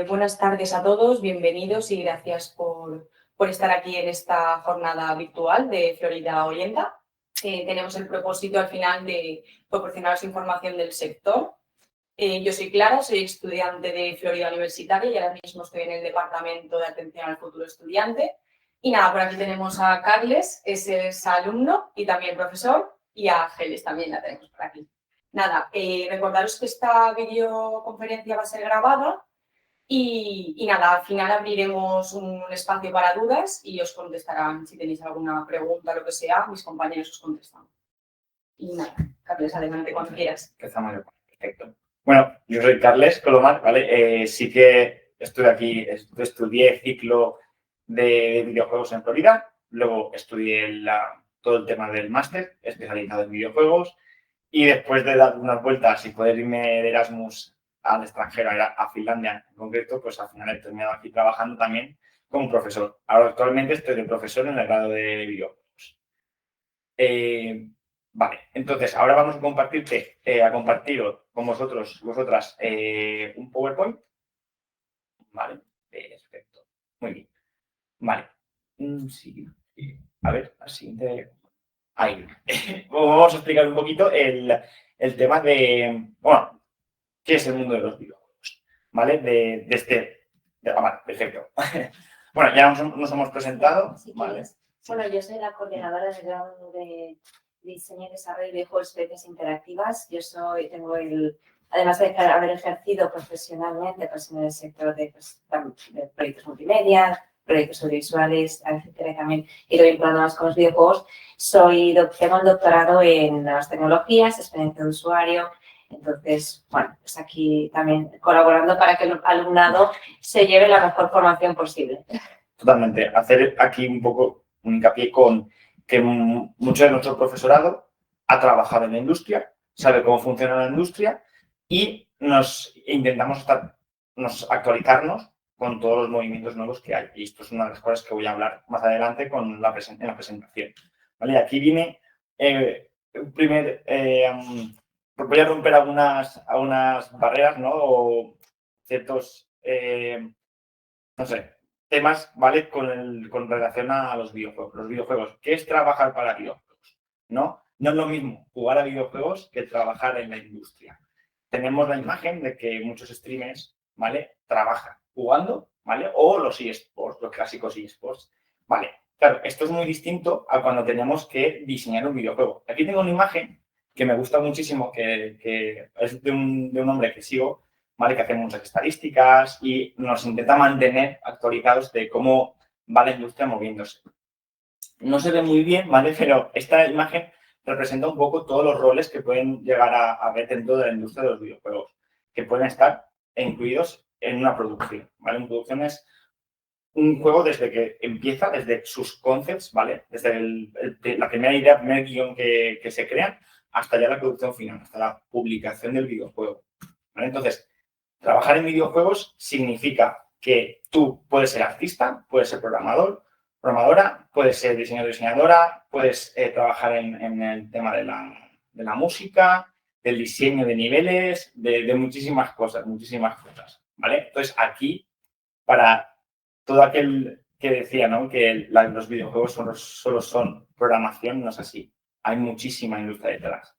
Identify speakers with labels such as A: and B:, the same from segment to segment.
A: Buenas tardes a todos, bienvenidos y gracias por estar aquí en esta jornada virtual de Florida Orienta. Tenemos el propósito al final de proporcionaros información del sector. Yo soy Clara, soy estudiante de Florida Universitaria y ahora mismo estoy en el Departamento de Atención al Futuro Estudiante. Y nada, por aquí tenemos a Carles, ese es alumno y también profesor, y a Geles también la tenemos por aquí. Nada, recordaros que esta videoconferencia va a ser grabada y nada, al final abriremos un espacio para dudas y os contestarán si tenéis alguna pregunta o lo que sea, mis compañeros os contestan. Y nada, Carles, adelante cuando quieras.
B: Empezamos ya. Perfecto. Bueno, yo soy Carles Colomar, ¿vale? Sí que estuve aquí, estudié ciclo de videojuegos en Florida, luego estudié todo el tema del máster especializado en videojuegos y después de dar unas vueltas y poder irme de Erasmus al extranjero, a Finlandia en concreto, pues al final he terminado aquí trabajando también como profesor. Ahora actualmente estoy de profesor en el grado de videojuegos. Vale, entonces ahora vamos a compartir con vosotras, un PowerPoint. Vale, perfecto. Muy bien. Vale. Sí. A ver, así de... Ahí. Vamos a explicar un poquito el tema de, bueno, qué es el mundo de los videojuegos. ¿Vale? Vale, perfecto. Bueno, ya nos hemos presentado. Vale.
C: Bueno, yo soy la coordinadora del grado de diseño y desarrollo de videojuegos y experiencias interactivas. Además de haber ejercido profesionalmente pues, en el sector de proyectos multimedia, proyectos audiovisuales, etcétera, y también he ido vinculado más con los videojuegos, tengo un doctorado en nuevas tecnologías, experiencia de usuario. Entonces, bueno, pues aquí también colaborando para que el alumnado se lleve la mejor formación posible.
B: Totalmente. Hacer aquí un poco un hincapié con que mucho de nuestro profesorado ha trabajado en la industria, sabe cómo funciona la industria y intentamos actualizarnos con todos los movimientos nuevos que hay. Y esto es una de las cosas que voy a hablar más adelante en la presentación. ¿Vale? Aquí viene voy a romper algunas barreras, ¿no? O ciertos, no sé, temas, ¿vale? Con relación a los videojuegos. Los videojuegos, ¿qué es trabajar para videojuegos? ¿No? No es lo mismo jugar a videojuegos que trabajar en la industria. Tenemos la imagen de que muchos streamers, ¿vale? Trabajan jugando, ¿vale? O los eSports, los clásicos eSports. Vale, claro, esto es muy distinto a cuando tenemos que diseñar un videojuego. Aquí tengo una imagen que me gusta muchísimo, que es de un hombre que sigo, ¿vale? Que hace muchas estadísticas y nos intenta mantener actualizados de cómo va la industria moviéndose. No se ve muy bien, ¿vale? Pero esta imagen representa un poco todos los roles que pueden llegar a haber dentro de la industria de los videojuegos, que pueden estar incluidos en una producción, ¿vale? Una producción es un juego desde que empieza, desde sus concepts, ¿vale? Desde la primera idea, el primer guión que se crea, hasta ya la producción final, hasta la publicación del videojuego, ¿vale? Entonces, trabajar en videojuegos significa que tú puedes ser artista, puedes ser programadora, puedes ser diseñadora, puedes trabajar en el tema de la música, del diseño de niveles, de muchísimas cosas, ¿vale? Entonces, aquí, para todo aquel que decía, ¿no? Que los videojuegos solo son programación, no es así. Hay muchísima industria detrás,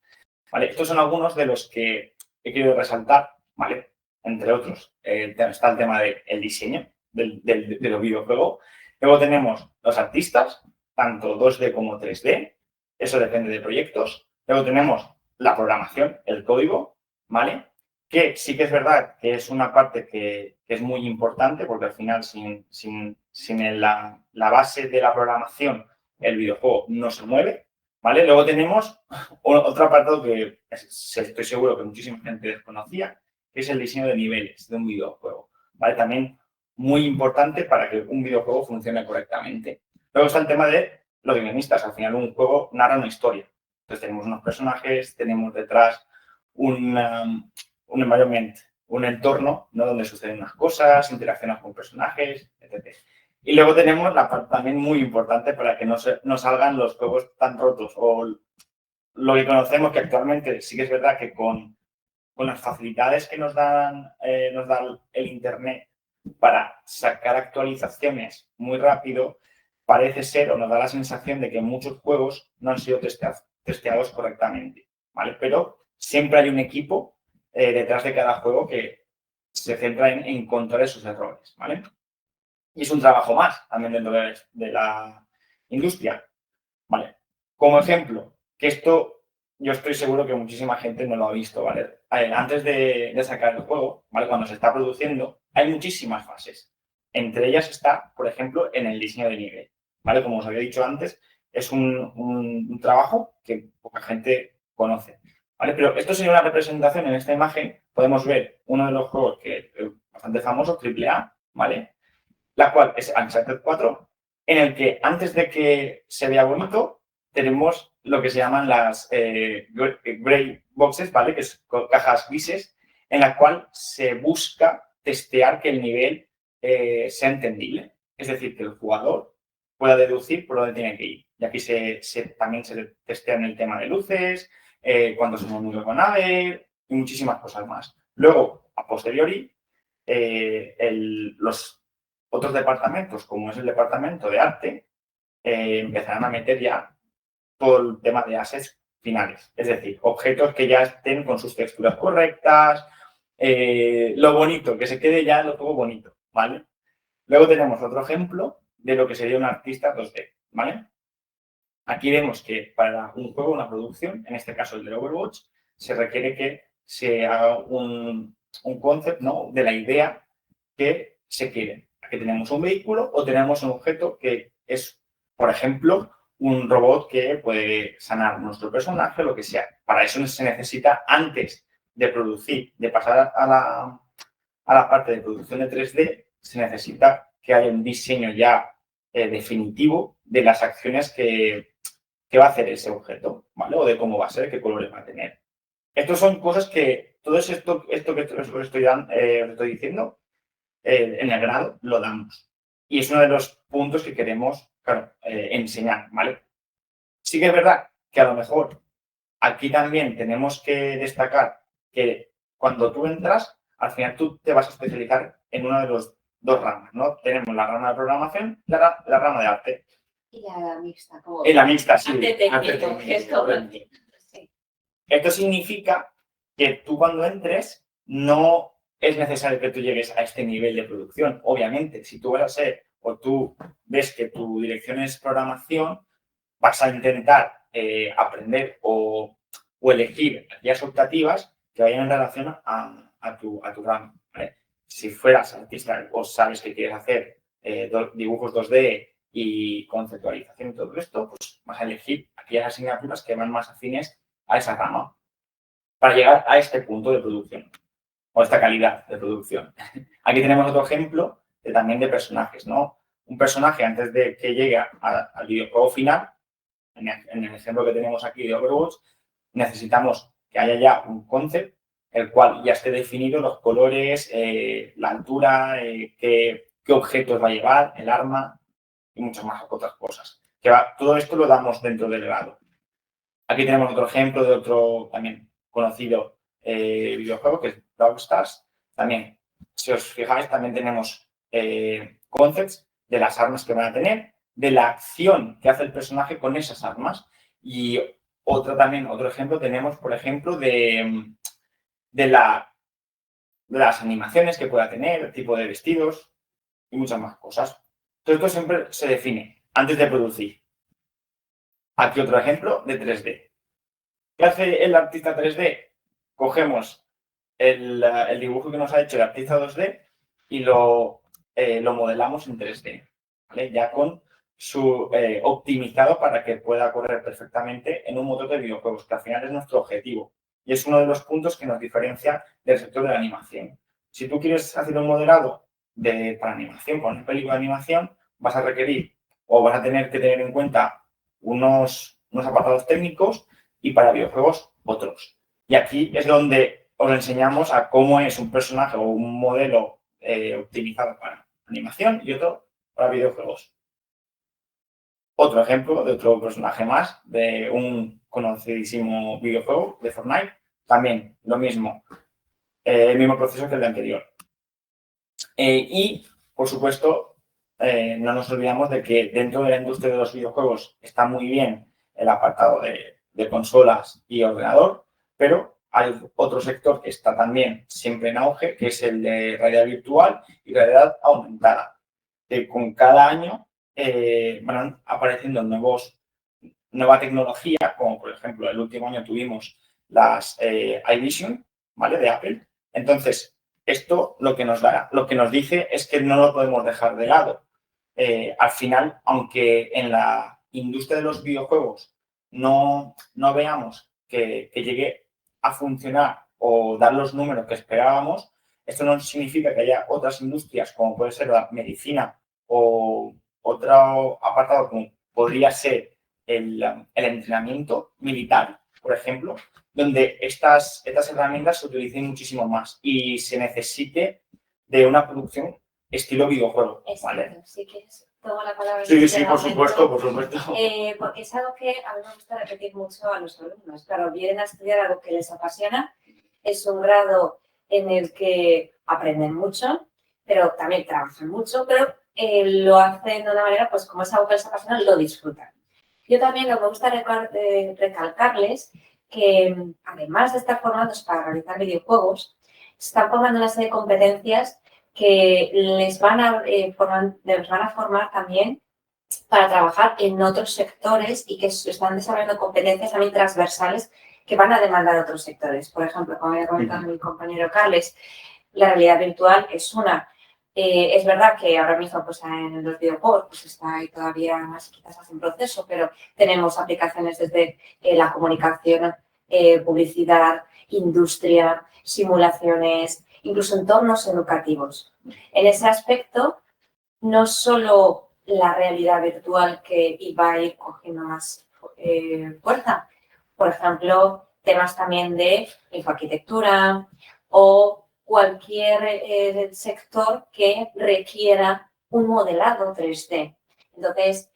B: ¿vale? Estos son algunos de los que he querido resaltar, ¿vale? Entre otros, está el tema del diseño de los videojuegos. Luego tenemos los artistas, tanto 2D como 3D. Eso depende de proyectos. Luego tenemos la programación, el código, ¿vale? Que sí que es verdad que es una parte que es muy importante porque al final sin la base de la programación el videojuego no se mueve, ¿vale? Luego tenemos otro apartado que estoy seguro que muchísima gente desconocía, que es el diseño de niveles de un videojuego, ¿vale? También muy importante para que un videojuego funcione correctamente. Luego está el tema de los guionistas. Al final un juego narra una historia. Entonces tenemos unos personajes, tenemos detrás un environment, un entorno, ¿no? Donde suceden unas cosas, interacciones con personajes, etc. Y luego tenemos la parte también muy importante para que no salgan los juegos tan rotos o lo que conocemos que actualmente sí que es verdad que con con las facilidades que nos da el Internet para sacar actualizaciones muy rápido, parece ser o nos da la sensación de que muchos juegos no han sido testeados correctamente, ¿vale? Pero siempre hay un equipo detrás de cada juego que se centra en encontrar esos errores, ¿vale? Y es un trabajo más también dentro de la industria, ¿vale? Como ejemplo, que esto yo estoy seguro que muchísima gente no lo ha visto, ¿vale? Antes de sacar el juego, ¿vale? Cuando se está produciendo, hay muchísimas fases. Entre ellas está, por ejemplo, en el diseño de nivel, ¿vale? Como os había dicho antes, es un trabajo que poca gente conoce, ¿vale? Pero esto sería una representación. En esta imagen podemos ver uno de los juegos que es bastante famoso, AAA, ¿vale? La cual es Uncharted 4, en el que antes de que se vea bonito, tenemos lo que se llaman las gray boxes, ¿vale? Que son cajas grises, en la cual se busca testear que el nivel sea entendible. Es decir, que el jugador pueda deducir por dónde tiene que ir. Y aquí también se testean el tema de luces, cuando se mueve con nave y muchísimas cosas más. Luego, a posteriori, los otros departamentos, como es el departamento de arte, empezarán a meter ya todo el tema de assets finales, es decir, objetos que ya estén con sus texturas correctas, lo bonito, que se quede ya lo juego bonito, ¿vale? Luego tenemos otro ejemplo de lo que sería un artista 2D, ¿vale? Aquí vemos que para un juego, una producción, en este caso el de Overwatch, se requiere que se haga un concept, ¿no? De la idea que se quiere. Aquí tenemos un vehículo o tenemos un objeto que es, por ejemplo, un robot que puede sanar nuestro personaje, lo que sea. Para eso se necesita, antes de producir, de pasar a la parte de producción de 3D, se necesita que haya un diseño ya definitivo de las acciones que va a hacer ese objeto, ¿vale? O de cómo va a ser, qué colores va a tener. Estas son cosas que, todo esto que os estoy diciendo, en el grado lo damos. Y es uno de los puntos que queremos, claro, enseñar, ¿vale? Sí que es verdad que a lo mejor aquí también tenemos que destacar que cuando tú entras, al final tú te vas a especializar en una de las dos ramas, ¿no? Tenemos la rama de programación y la rama de arte.
C: Y la mixta. Como
B: En la mixta, sí.
C: arte técnico, que es todo. Sí.
B: Esto significa que tú cuando entres no es necesario que tú llegues a este nivel de producción. Obviamente, si tú vas a ser o tú ves que tu dirección es programación, vas a intentar aprender o elegir guías optativas que vayan en relación a tu rama, ¿vale? Si fueras artista o sabes que quieres hacer dibujos 2D y conceptualización y todo esto, pues vas a elegir aquellas asignaturas que van más afines a esa rama para llegar a este punto de producción o esta calidad de producción. Aquí tenemos otro ejemplo también de personajes, ¿no? Un personaje, antes de que llegue al videojuego final, en el ejemplo que tenemos aquí de Overwatch, necesitamos que haya ya un concept, el cual ya esté definido los colores, la altura, qué objetos va a llevar, el arma y muchas más otras cosas. Todo esto lo damos dentro del grado. Aquí tenemos otro ejemplo de otro también conocido videojuego, que es Brawl Stars. También, si os fijáis, también tenemos concepts de las armas que van a tener, de la acción que hace el personaje con esas armas. Y otro ejemplo tenemos, por ejemplo, de las animaciones que pueda tener, el tipo de vestidos y muchas más cosas. Todo esto siempre se define antes de producir. Aquí otro ejemplo de 3D. ¿Qué hace el artista 3D? Cogemos el dibujo que nos ha hecho el artista 2D y lo modelamos en 3D, ¿vale? Ya con su optimizado para que pueda correr perfectamente en un motor de videojuegos, que al final es nuestro objetivo. Y es uno de los puntos que nos diferencia del sector de la animación. Si tú quieres hacer un modelado para animación, para una película de animación, vas a requerir o vas a tener que tener en cuenta unos apartados técnicos y para videojuegos otros. Y aquí es donde os enseñamos a cómo es un personaje o un modelo optimizado para animación y otro para videojuegos. Otro ejemplo de otro personaje más de un conocidísimo videojuego de Fortnite. También lo mismo. el mismo proceso que el de anterior. Y, por supuesto, no nos olvidamos de que dentro de la industria de los videojuegos está muy bien el apartado de consolas y ordenador, pero hay otro sector que está también siempre en auge, que es el de realidad virtual y realidad aumentada. Que con cada año van apareciendo nueva tecnología, como por ejemplo el último año tuvimos las iVision, ¿vale? De Apple. Entonces, esto lo que nos dice es que no lo podemos dejar de lado. Al final, aunque en la industria de los videojuegos no veamos que llegue a funcionar o dar los números que esperábamos, esto no significa que haya otras industrias, como puede ser la medicina o otro apartado como podría ser el entrenamiento militar, por ejemplo, donde estas herramientas se utilicen muchísimo más y se necesite de una producción estilo videojuego, ¿vale?
C: Exacto, si quieres, tomo la palabra.
B: Sí, por supuesto, por supuesto.
C: Porque es algo que a mí me gusta repetir mucho a los alumnos. Claro, vienen a estudiar algo que les apasiona, es un grado en el que aprenden mucho, pero también trabajan mucho, pero lo hacen de una manera, pues como es algo que les apasiona, lo disfrutan. Yo también me gusta recalcarles que además de estar formados para realizar videojuegos, se están formando una serie de competencias que les van a formar también para trabajar en otros sectores y que están desarrollando competencias también transversales que van a demandar otros sectores. Por ejemplo, como había comentado mi compañero Carles, la realidad virtual es una. Es verdad que ahora mismo pues, en los videojuegos pues, está ahí todavía quizás en proceso, pero tenemos aplicaciones desde la comunicación, publicidad, industria, simulaciones, incluso entornos educativos. En ese aspecto, no solo la realidad virtual que iba a ir cogiendo más fuerza, por ejemplo, temas también de infoarquitectura o cualquier sector que requiera un modelado 3D. Entonces,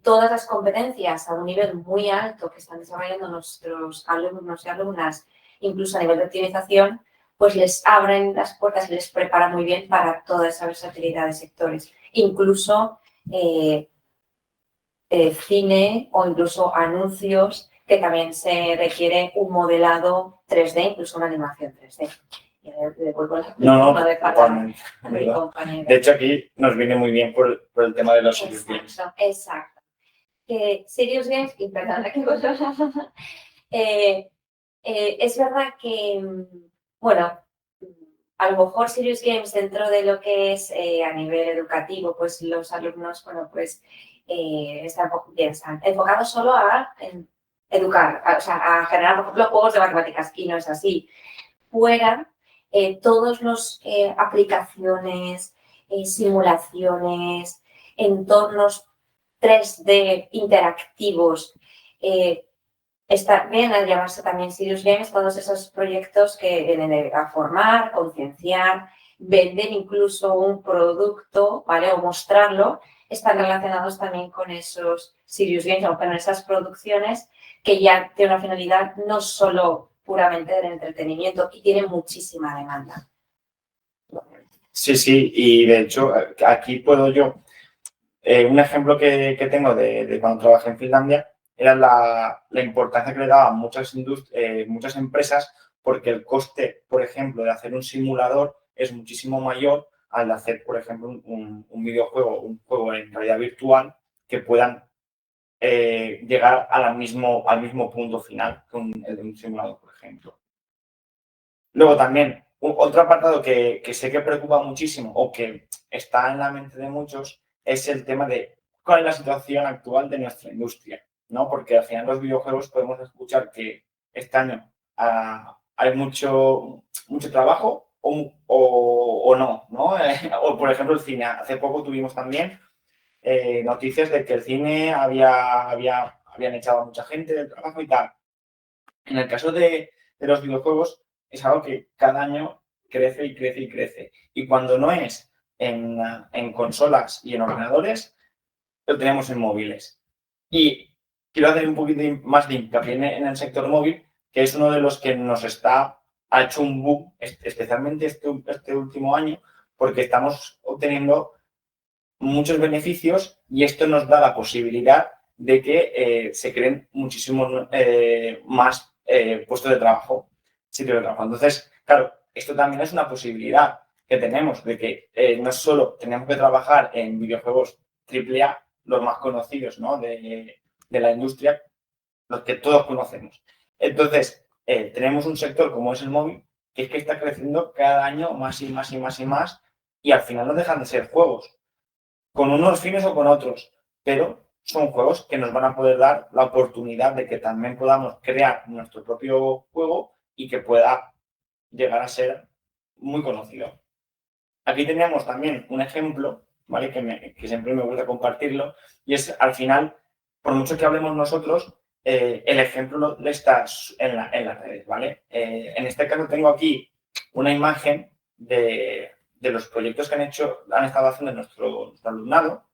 C: todas las competencias a un nivel muy alto que están desarrollando nuestros alumnos y alumnas, incluso a nivel de optimización, pues les abren las puertas y les preparan muy bien para toda esa versatilidad de sectores. Incluso cine o incluso anuncios que también se requiere un modelado 3D, incluso una animación 3D.
B: De hecho, aquí nos viene muy bien por el tema de los Serious Games.
C: Exacto. Serious Games, y perdón, es verdad que, bueno, a lo mejor Serious Games dentro de lo que es a nivel educativo, pues los alumnos, bueno, pues están enfocados solo a educar, o sea, a generar, por ejemplo, juegos de matemáticas, y no es así. Fuera, todos los aplicaciones, simulaciones, entornos 3D interactivos, vienen a llamarse también Serious Games, todos esos proyectos que vienen a formar, concienciar, vender incluso un producto, ¿vale? O mostrarlo, están relacionados también con esos Serious Games o con esas producciones que ya tienen una finalidad no solo puramente del entretenimiento y tienen muchísima demanda.
B: Sí, y de hecho aquí puedo yo, un ejemplo que tengo de cuando trabajé en Finlandia era la importancia que le daban muchas empresas porque el coste, por ejemplo, de hacer un simulador es muchísimo mayor al de hacer, por ejemplo, un videojuego, un juego en realidad virtual que puedan llegar al mismo punto final que el de un simulador, por ejemplo. Luego también, otro apartado que sé que preocupa muchísimo o que está en la mente de muchos es el tema de cuál es la situación actual de nuestra industria, ¿no? Porque al final los videojuegos podemos escuchar que este año hay mucho trabajo o no, ¿no? O por ejemplo el cine. Hace poco tuvimos también noticias de que el cine habían echado a mucha gente del trabajo y tal. En el caso de los videojuegos es algo que cada año crece y crece y crece. Y cuando no es en consolas y en ordenadores, lo tenemos en móviles. Y quiero hacer un poquito más de hincapié en el sector móvil, que es uno de los que nos está ha hecho un boom, especialmente este último año, porque estamos obteniendo muchos beneficios y esto nos da la posibilidad de que se creen muchísimos más puestos de trabajo, sitios de trabajo. Entonces, claro, esto también es una posibilidad que tenemos de que no solo tenemos que trabajar en videojuegos AAA, los más conocidos, ¿no?, de la industria, los que todos conocemos. Entonces, tenemos un sector como es el móvil, que es que está creciendo cada año más y más y más y más, y al final no dejan de ser juegos, con unos fines o con otros, pero son juegos que nos van a poder dar la oportunidad de que también podamos crear nuestro propio juego y que pueda llegar a ser muy conocido. Aquí teníamos también un ejemplo, ¿vale?, que siempre me gusta compartirlo, y es al final, por mucho que hablemos nosotros, el ejemplo está en las redes, ¿vale? En este caso tengo aquí una imagen de los proyectos que han estado haciendo nuestro alumnado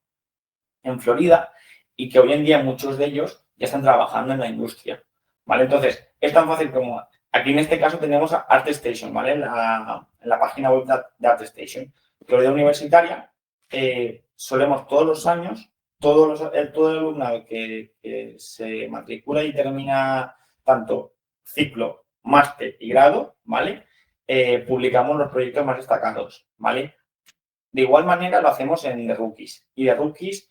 B: en Florida y que hoy en día muchos de ellos ya están trabajando en la industria, ¿vale? Entonces, es tan fácil como, aquí en este caso tenemos a ArtStation, ¿vale? En la página web de ArtStation. Florida Universitaria, solemos todos los años, todo el alumnado que se matricula y termina tanto ciclo, máster y grado, ¿vale? Publicamos los proyectos más destacados, ¿vale? De igual manera lo hacemos en The Rookies. Y The Rookies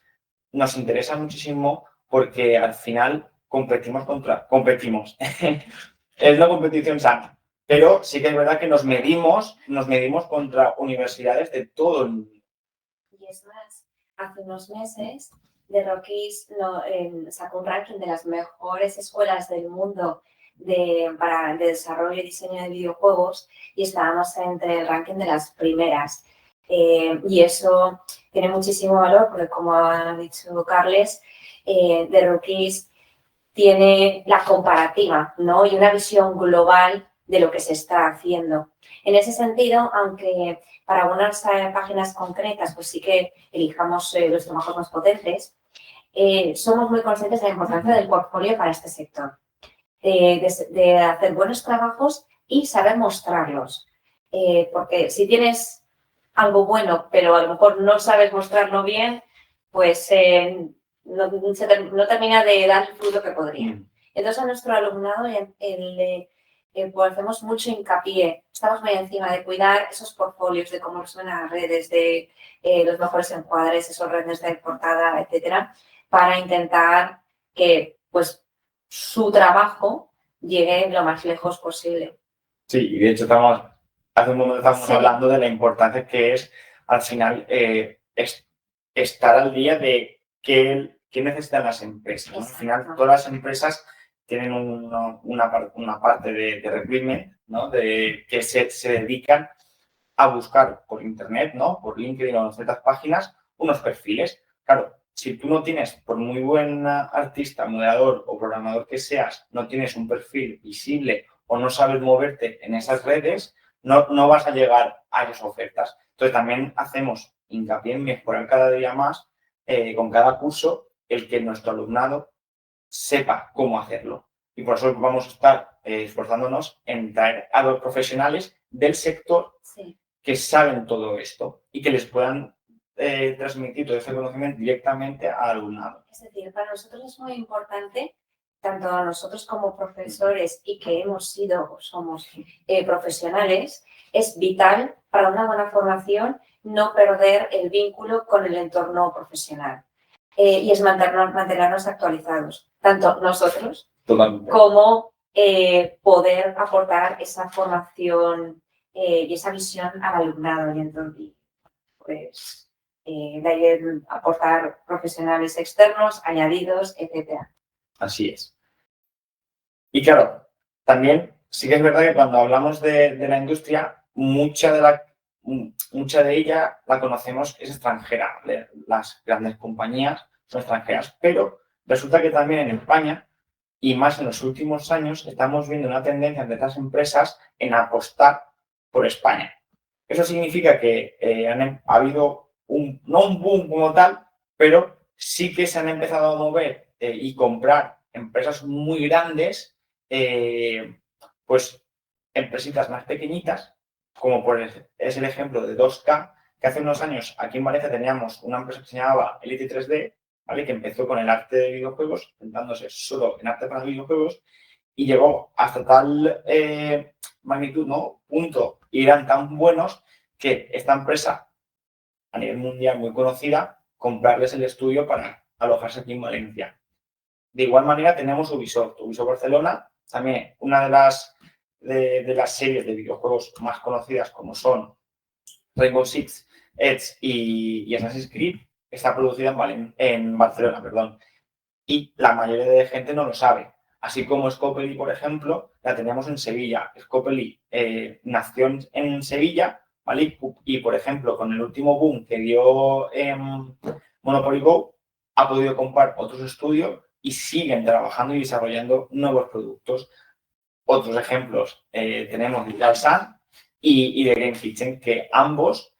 B: nos interesa muchísimo porque al final competimos. Es una competición sana. Pero sí que es verdad que nos medimos contra universidades de todo el mundo.
C: Y es más, hace unos meses The Rockies sacó un ranking de las mejores escuelas del mundo para desarrollo y diseño de videojuegos y estábamos entre el ranking de las primeras. Y eso tiene muchísimo valor porque, como ha dicho Carles, The Rockies tiene la comparativa, ¿no?, y una visión global de lo que se está haciendo. En ese sentido, aunque para algunas páginas concretas pues sí que elijamos los trabajos más potentes, somos muy conscientes de la importancia del portfolio para este sector, de hacer buenos trabajos y saber mostrarlos. Porque si tienes algo bueno, pero a lo mejor no sabes mostrarlo bien, pues no termina de dar el fruto que podría. Entonces, a nuestro alumnado pues hacemos mucho hincapié, estamos muy encima de cuidar esos portfolios, de cómo suenan las redes, de los mejores encuadres, esos redes de portada, etcétera, para intentar que pues su trabajo llegue lo más lejos posible.
B: Sí, y de hecho hace un momento estábamos hablando de la importancia que es al final estar al día de qué necesitan las empresas, ¿no? Al final todas las empresas tienen una parte de recruitment, ¿no?, de que se dedican a buscar por internet, ¿no?, por LinkedIn o en ciertas páginas, unos perfiles. Claro, si tú no tienes, por muy buen artista, modelador o programador que seas, no tienes un perfil visible o no sabes moverte en esas redes, no vas a llegar a esas ofertas. Entonces, también hacemos hincapié en mejorar cada día más, con cada curso, el que nuestro alumnado sepa cómo hacerlo. Y por eso vamos a estar esforzándonos en traer a los profesionales del sector que saben todo esto y que les puedan transmitir todo ese conocimiento directamente al alumnado.
C: Es decir, para nosotros es muy importante, tanto a nosotros como profesores y que hemos sido o somos profesionales, es vital para una buena formación no perder el vínculo con el entorno profesional. Y es mantenernos actualizados, tanto nosotros como poder aportar esa formación y esa visión al alumnado. Y entonces, pues, de ahí aportar profesionales externos, añadidos, etc.
B: Así es. Y claro, también sí que es verdad que cuando hablamos de la industria, mucha de ella la conocemos, es extranjera. Las grandes compañías son extranjeras, pero resulta que también en España, y más en los últimos años, estamos viendo una tendencia de estas empresas en apostar por España. Eso significa que ha habido no un boom como tal, pero sí que se han empezado a mover y comprar empresas muy grandes, pues empresitas más pequeñitas, como es el ejemplo de 2K, que hace unos años aquí en Valencia teníamos una empresa que se llamaba Elite 3D, ¿vale? Que empezó con el arte de videojuegos, centrándose solo en arte para videojuegos, y llegó hasta tal magnitud, ¿no? Punto, y eran tan buenos que esta empresa, a nivel mundial muy conocida, comprarles el estudio para alojarse aquí en Valencia. De igual manera tenemos Ubisoft Barcelona, también una de las series de videojuegos más conocidas como son Rainbow Six, Edge y Assassin's Creed, está producida en Barcelona, perdón. Y la mayoría de gente no lo sabe. Así como Scopely, por ejemplo, la teníamos en Sevilla. Scopely nació en Sevilla, ¿vale? Y, por ejemplo, con el último boom que dio Monopoly Go, ha podido comprar otros estudios y siguen trabajando y desarrollando nuevos productos. Otros ejemplos tenemos Digital Sun y The Game Kitchen, que ambos,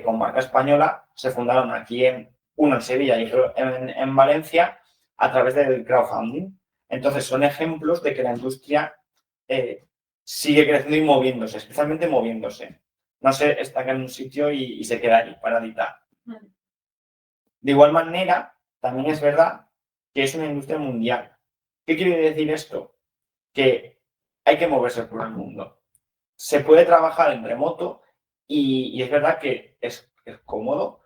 B: con marca española, se fundaron aquí uno en Sevilla y otro en Valencia, a través del crowdfunding. Entonces, son ejemplos de que la industria sigue creciendo y moviéndose, especialmente moviéndose. No se estanca en un sitio y se queda ahí, paradita. De igual manera, también es verdad que es una industria mundial. ¿Qué quiere decir esto? Que hay que moverse por el mundo. Se puede trabajar en remoto y es verdad que es cómodo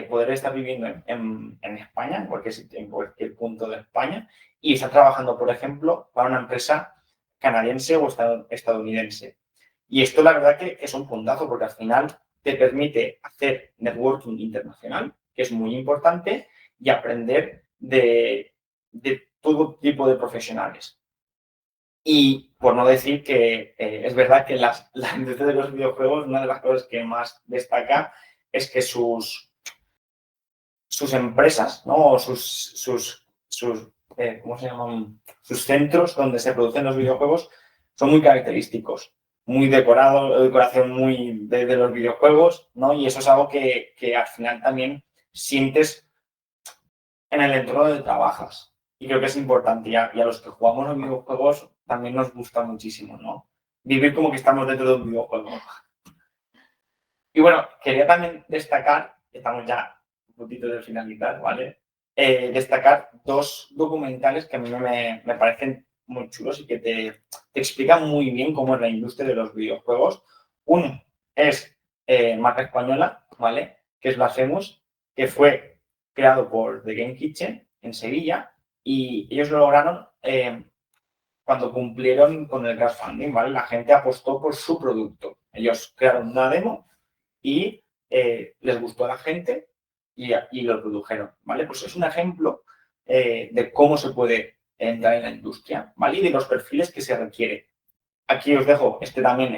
B: poder estar viviendo en España, en cualquier sitio, en cualquier punto de España, y estar trabajando, por ejemplo, para una empresa canadiense o estadounidense. Y esto, la verdad, que es un puntazo, porque al final te permite hacer networking internacional, que es muy importante, y aprender de todo tipo de profesionales. Y por no decir que es verdad que la industria de los videojuegos, una de las cosas que más destaca es que sus empresas, ¿no? O ¿cómo se llaman? Sus centros donde se producen los videojuegos son muy característicos, muy decorados, decoración muy de los videojuegos, ¿no? Y eso es algo que al final también sientes en el entorno donde trabajas. Y creo que es importante. Y a los que jugamos los videojuegos también nos gusta muchísimo, ¿no? Vivir como que estamos dentro de un videojuego. Y bueno, quería también destacar, estamos ya un poquito de finalizar, ¿vale? Destacar dos documentales que a mí me parecen muy chulos y que te explican muy bien cómo es la industria de los videojuegos. Uno es marca española, ¿vale? Que es Blasphemous, que fue creado por The Game Kitchen en Sevilla, y ellos lo lograron cuando cumplieron con el crowdfunding, ¿vale? La gente apostó por su producto. Ellos crearon una demo y les gustó a la gente y lo produjeron, ¿vale? Pues es un ejemplo de cómo se puede entrar en la industria, ¿vale? Y de los perfiles que se requiere. Aquí os dejo este también,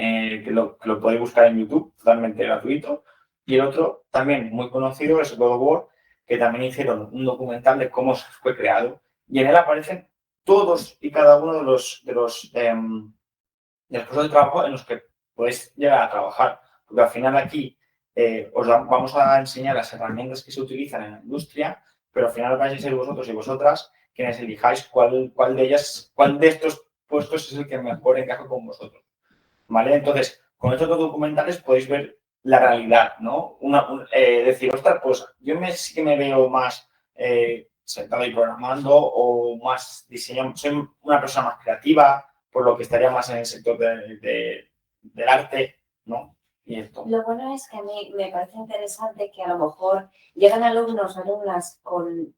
B: que lo podéis buscar en YouTube, totalmente gratuito. Y el otro, también muy conocido, es God of War, que también hicieron un documental de cómo se fue creado. Y en él aparecen todos y cada uno de los puestos de trabajo en los que podéis llegar a trabajar. Porque al final aquí os vamos a enseñar las herramientas que se utilizan en la industria, pero al final vais a ser vosotros y vosotras quienes elijáis cuál de estos puestos es el que mejor encaja con vosotros, ¿vale? Entonces, con estos dos documentales podéis ver la realidad, ¿no? Decir, ostras, pues yo sí que me veo más sentado y programando o más diseño, soy una persona más creativa, por lo que estaría más en el sector del arte, ¿no? Y esto.
C: Lo bueno es que a mí me parece interesante que a lo mejor llegan alumnos o alumnas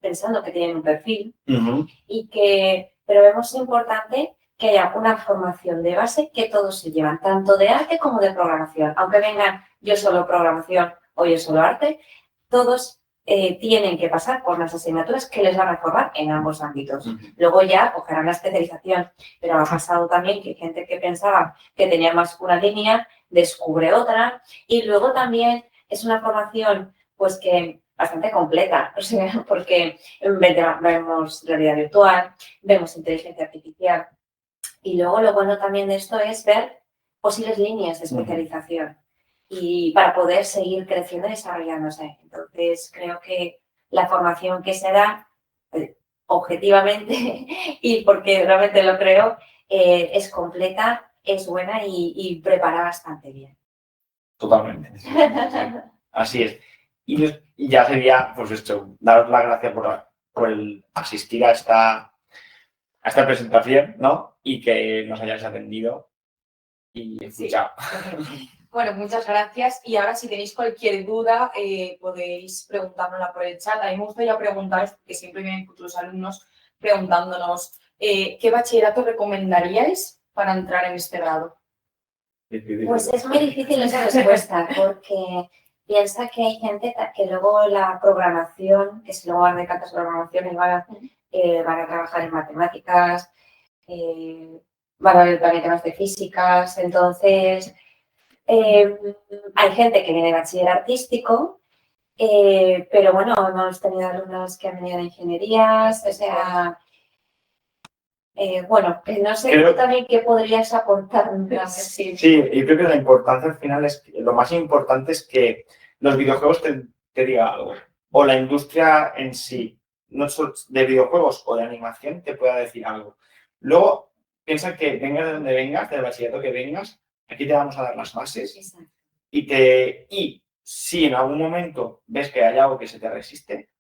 C: pensando que tienen un perfil pero vemos importante que haya una formación de base que todos se llevan, tanto de arte como de programación. Aunque vengan yo solo programación o yo solo arte, todos tienen que pasar por las asignaturas que les van a formar en ambos ámbitos. Luego ya cogerán la especialización, pero ha pasado también que hay gente que pensaba que tenía más una línea, descubre otra, y luego también es una formación pues que bastante completa, o sea, porque vemos realidad virtual, vemos inteligencia artificial, y luego lo bueno también de esto es ver posibles líneas de especialización y para poder seguir creciendo y desarrollándose. Entonces, creo que la formación que se da objetivamente y porque realmente lo creo, es completa es buena y prepara bastante bien.
B: Totalmente. Sí. Así es. Y ya sería, pues esto, daros las gracias por el asistir a esta presentación, ¿no? Y que nos hayáis atendido y escuchado.
A: Sí. Bueno, muchas gracias. Y ahora, si tenéis cualquier duda, podéis preguntárnosla por el chat. A mí me gustaría preguntaros, porque siempre vienen futuros alumnos preguntándonos, ¿qué bachillerato recomendaríais para entrar en este grado?
C: Pues es muy difícil esa respuesta, porque piensa que hay gente que luego la programación, que si luego van de tantas programaciones van a trabajar en matemáticas, van a ver también temas de físicas, entonces hay gente que viene de bachiller artístico, pero bueno, hemos tenido alumnos que han venido de ingenierías, o sea, bueno, no sé tú también qué podrías aportar.
B: Sí, y creo que la importancia al final lo más importante es que los videojuegos te diga algo, o la industria en sí, no solo de videojuegos o de animación, te pueda decir algo. Luego, piensa que vengas de donde vengas, del bachillerato que vengas, aquí te vamos a dar las bases.
C: Exacto.
B: Y si en algún momento ves que hay algo que se te resiste,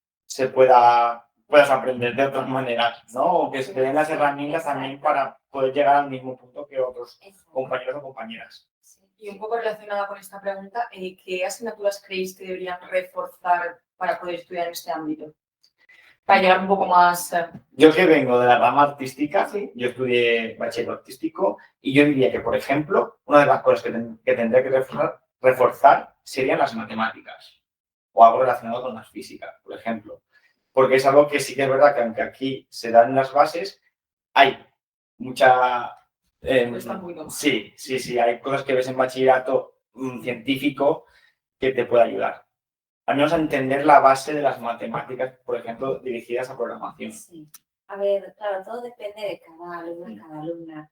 B: puedas aprender de otras maneras, ¿no? O que se te den las herramientas también para poder llegar al mismo punto que otros compañeros o compañeras.
A: Y un poco relacionada con esta pregunta, ¿qué asignaturas creéis que deberían reforzar para poder estudiar en este ámbito? Para llegar un poco más...
B: Yo que vengo de la rama artística,
A: Sí.
B: Yo estudié bachillerato artístico y yo diría que, por ejemplo, una de las cosas que tendría que reforzar serían las matemáticas o algo relacionado con las físicas, por ejemplo. Porque es algo que sí que es verdad que aunque aquí se dan las bases, hay mucha... Sí, hay cosas que ves en bachillerato científico que te puede ayudar. Al menos a entender la base de las matemáticas, por ejemplo, dirigidas a programación.
C: Sí. A ver, claro, todo depende de cada alumno y cada alumna.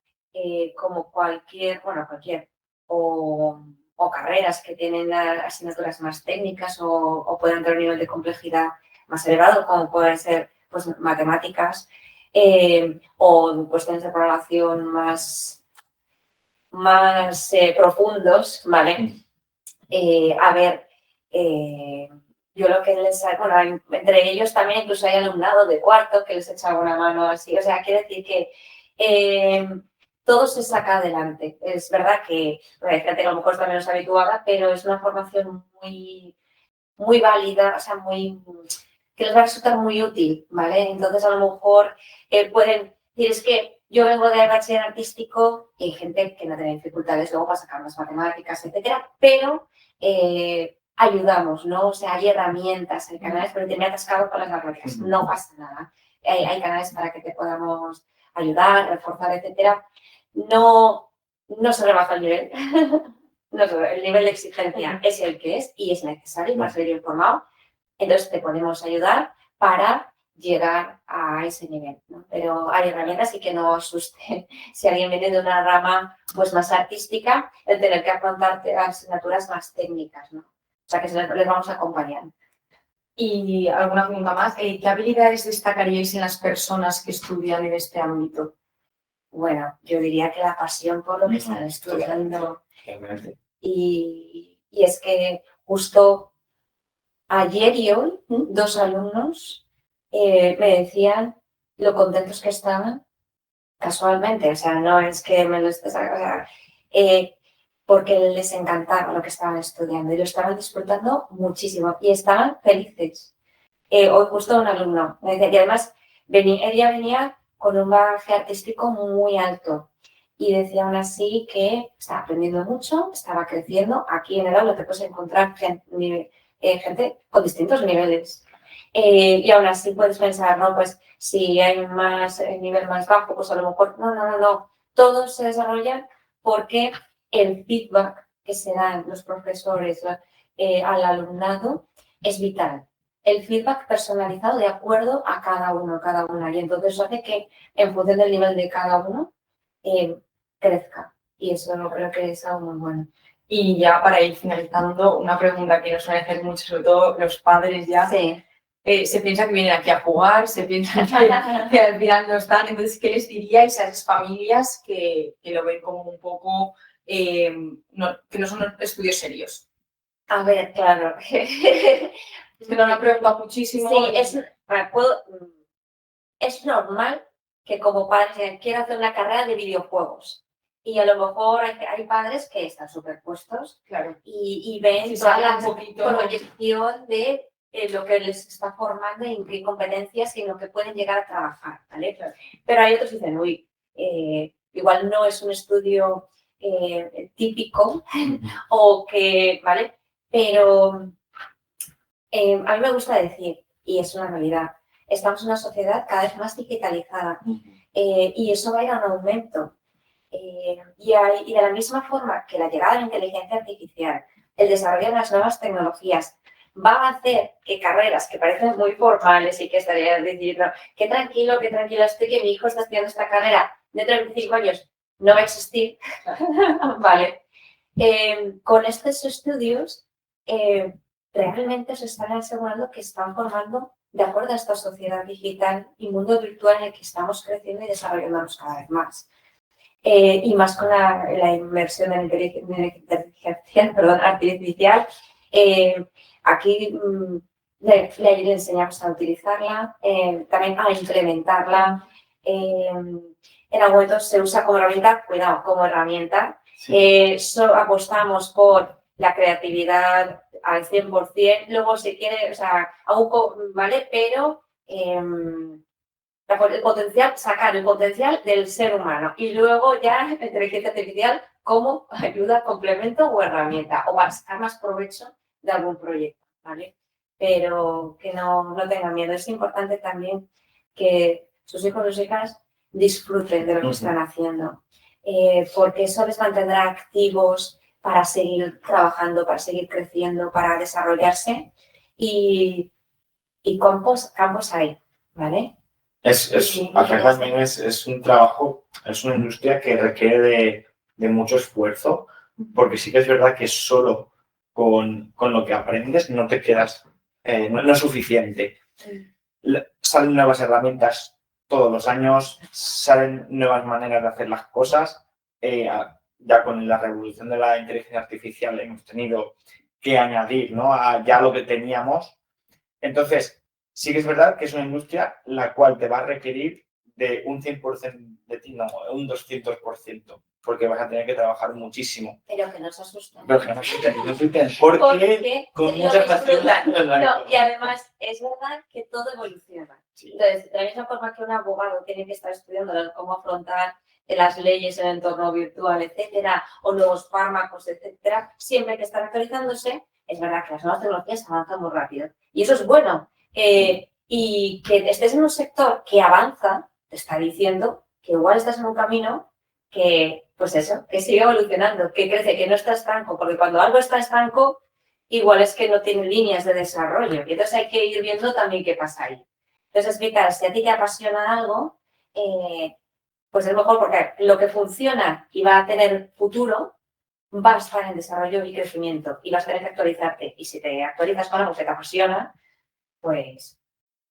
C: Como cualquier, o carreras que tienen asignaturas más técnicas o pueden tener un nivel de complejidad más elevado, como pueden ser pues, matemáticas o cuestiones de programación más profundos, ¿vale? A ver, yo lo que les hago, bueno, entre ellos también incluso hay alumnado de cuarto que les echa una mano así, o sea, quiere decir que todo se saca adelante. Es verdad que hay gente que a lo mejor está menos habituada, pero es una formación muy, muy válida, o sea, que les va a resultar muy útil, ¿vale? Entonces, a lo mejor pueden decir, es que yo vengo de bachiller artístico y hay gente que no tiene dificultades luego para sacar las matemáticas, etcétera, pero ayudamos, ¿no? O sea, hay herramientas, hay canales, pero te me he atascado con las matemáticas, no pasa nada. Hay canales para que te podamos ayudar, reforzar, etcétera. No se rebaja el nivel. No, el nivel de exigencia es el que es y es necesario para ser informado. Entonces te podemos ayudar para llegar a ese nivel, ¿no? Pero hay herramientas y que no asuste si alguien viene de una rama pues más artística, el tener que afrontar asignaturas más técnicas, ¿no? O sea que les vamos a acompañar.
A: Y alguna pregunta más, ¿qué habilidades destacaríais en las personas que estudian en este ámbito?
C: Bueno, yo diría que la pasión por lo que están estudiando. Y es que justo ayer y hoy, 2 alumnos me decían lo contentos que estaban casualmente, o sea, no es que me lo estés, o sea, porque les encantaba lo que estaban estudiando y lo estaban disfrutando muchísimo y estaban felices. Hoy justo un alumno me decía, y además ella venía con un bagaje artístico muy alto y decía aún así que estaba aprendiendo mucho, estaba creciendo. Aquí en el aula te puedes encontrar gente con distintos niveles. Y aún así puedes pensar, no, pues si hay más nivel más bajo, pues a lo mejor no. Todos se desarrollan porque el feedback que se dan los profesores al alumnado es vital. El feedback personalizado de acuerdo a cada uno, cada una. Y entonces eso hace que en función del nivel de cada uno crezca. Y eso no creo que es algo muy bueno.
A: Y ya para ir finalizando, una pregunta que nos suele hacer mucho, sobre todo los padres ya.
C: Sí.
A: se piensa que vienen aquí a jugar, se piensa que al final no están. Entonces, ¿qué les diríais a esas familias que lo ven como un poco, que no son estudios serios?
C: A ver, claro.
A: Es que nos lo han preguntado muchísimo.
C: Sí, es normal que como padre quiera hacer una carrera de videojuegos. Y a lo mejor hay padres que están superpuestos,
A: claro,
C: y ven
A: si
C: toda
A: sabe
C: la
A: un poquito
C: proyección de lo que les está formando y en qué competencias y en lo que pueden llegar a trabajar, ¿vale?
A: Claro.
C: Pero hay otros que dicen, uy, igual no es un estudio típico o que, ¿vale? Pero a mí me gusta decir, y es una realidad, estamos en una sociedad cada vez más digitalizada y eso va a ir a un aumento. Y de la misma forma que la llegada de la inteligencia artificial, el desarrollo de las nuevas tecnologías, va a hacer que carreras que parecen muy formales y que estarían diciendo, qué tranquilo estoy que mi hijo está estudiando esta carrera, dentro de 25 años no va a existir, ¿vale? Con estos estudios realmente se están asegurando que están formando de acuerdo a esta sociedad digital y mundo virtual en el que estamos creciendo y desarrollándonos cada vez más. Y más con la inmersión en inteligencia artificial. Aquí le enseñamos a utilizarla, también a implementarla. En algún momento se usa como herramienta, cuidado, como herramienta. Sí. Apostamos por la creatividad al 100%, luego si quiere, o sea, ¿vale? Pero el potencial, sacar el potencial del ser humano y luego ya la inteligencia artificial como ayuda, complemento o herramienta o para sacar más provecho de algún proyecto, ¿vale? Pero que no tengan miedo. Es importante también que sus hijos o sus hijas disfruten de lo que están haciendo, porque eso les mantendrá activos para seguir trabajando, para seguir creciendo, para desarrollarse y campos hay, ¿vale?
B: Acá también es un trabajo, es una industria que requiere de mucho esfuerzo, porque sí que es verdad que solo con lo que aprendes no te quedas, no es suficiente. Salen nuevas herramientas todos los años, salen nuevas maneras de hacer las cosas. Ya con la revolución de la inteligencia artificial hemos tenido que añadir, ¿no?, a ya lo que teníamos. Entonces, sí que es verdad que es una industria la cual te va a requerir de un 100% de ti, no, un 200%, porque vas a tener que trabajar muchísimo.
C: Pero que no se asusten.
B: Pero que no se asusten, porque con mucha pasión.
C: No, y además, es verdad que todo evoluciona.
B: Sí.
C: Entonces, de la misma forma que un abogado tiene que estar estudiando cómo afrontar las leyes en el entorno virtual, etcétera, o nuevos fármacos, etcétera, siempre hay que estar actualizándose. Es verdad que las nuevas tecnologías avanzan muy rápido. Y eso es bueno. Y que estés en un sector que avanza, te está diciendo que igual estás en un camino que, pues eso, que sigue evolucionando, que crece, que no está estanco, porque cuando algo está estanco, igual es que no tiene líneas de desarrollo. Y entonces hay que ir viendo también qué pasa ahí. Entonces, explicar, si a ti te apasiona algo, pues es mejor porque lo que funciona y va a tener futuro, va a estar en desarrollo y crecimiento y vas a tener que actualizarte. Y si te actualizas con algo que te apasiona, pues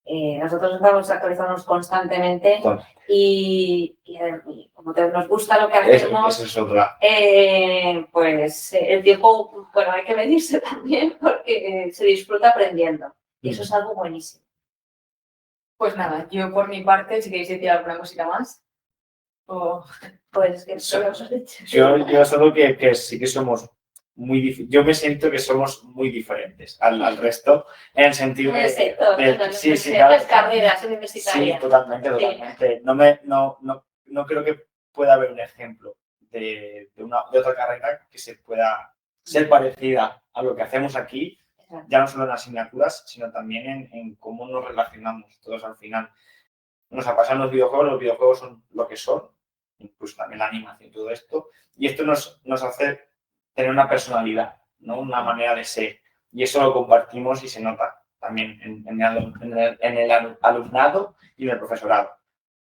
C: nosotros estamos actualizándonos constantemente y como nos gusta lo que hacemos,
B: eso es otra.
C: Pues el tiempo, bueno, hay que medirse también porque se disfruta aprendiendo y eso es algo buenísimo.
A: Pues nada, yo por mi parte, si queréis decir alguna cosita más.
C: Pues que
B: yo solo que sí que somos yo me siento que somos muy diferentes al resto en el sentido
C: de
B: sí,
C: las carreras universitarias.
B: Sí, totalmente.
C: Sí.
B: No creo que pueda haber un ejemplo de otra carrera que se pueda ser parecida a lo que hacemos aquí, ya no solo en asignaturas, sino también en cómo nos relacionamos todos al final. Nos apasionan los videojuegos son lo que son, incluso también la animación y todo esto, y esto nos hace tener una personalidad, ¿no?, una manera de ser, y eso lo compartimos y se nota también en el alumnado y en el profesorado.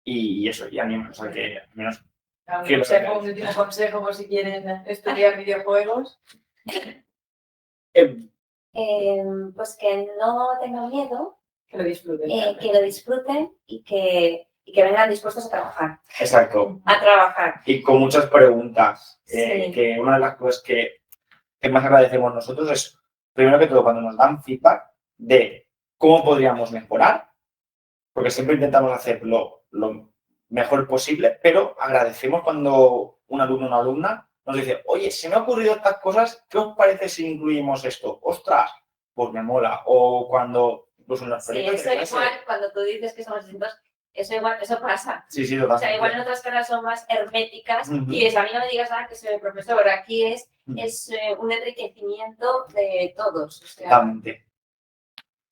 B: Y eso, y animo, o sea, que al menos...
A: Un último consejo por si quieren estudiar videojuegos.
C: Pues que no tengan miedo,
A: Que lo disfruten.
C: Que lo disfruten y que vengan dispuestos a trabajar.
B: Exacto.
C: A trabajar.
B: Y con muchas preguntas.
C: Sí.
B: Que una de las cosas que más agradecemos nosotros es, primero que todo, cuando nos dan feedback de cómo podríamos mejorar, porque siempre intentamos hacerlo lo mejor posible, pero agradecemos cuando un alumno o una alumna nos dice, oye, se me ha ocurrido estas cosas, ¿qué os parece si incluimos esto? ¡Ostras! Pues me mola. O cuando, incluso en los
C: Sí,
B: proyectos
C: eso
B: de clase.
C: igual, cuando tú dices que somos distintos, eso igual, eso pasa.
B: Sí, sí,
C: O
B: totalmente.
C: sea, igual en otras carreras son más herméticas
B: Ujú.
C: y es, a mí no me digas nada que soy el profesor, aquí es un enriquecimiento de todos. O sea,
B: Totalmente.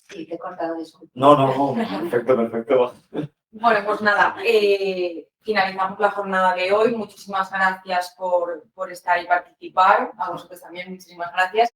C: sí, te he cortado, disculpa.
B: No, perfecto, perfecto.
A: Bueno, pues nada, finalizamos la jornada de hoy. Muchísimas gracias por estar y participar. A vosotros también, muchísimas gracias.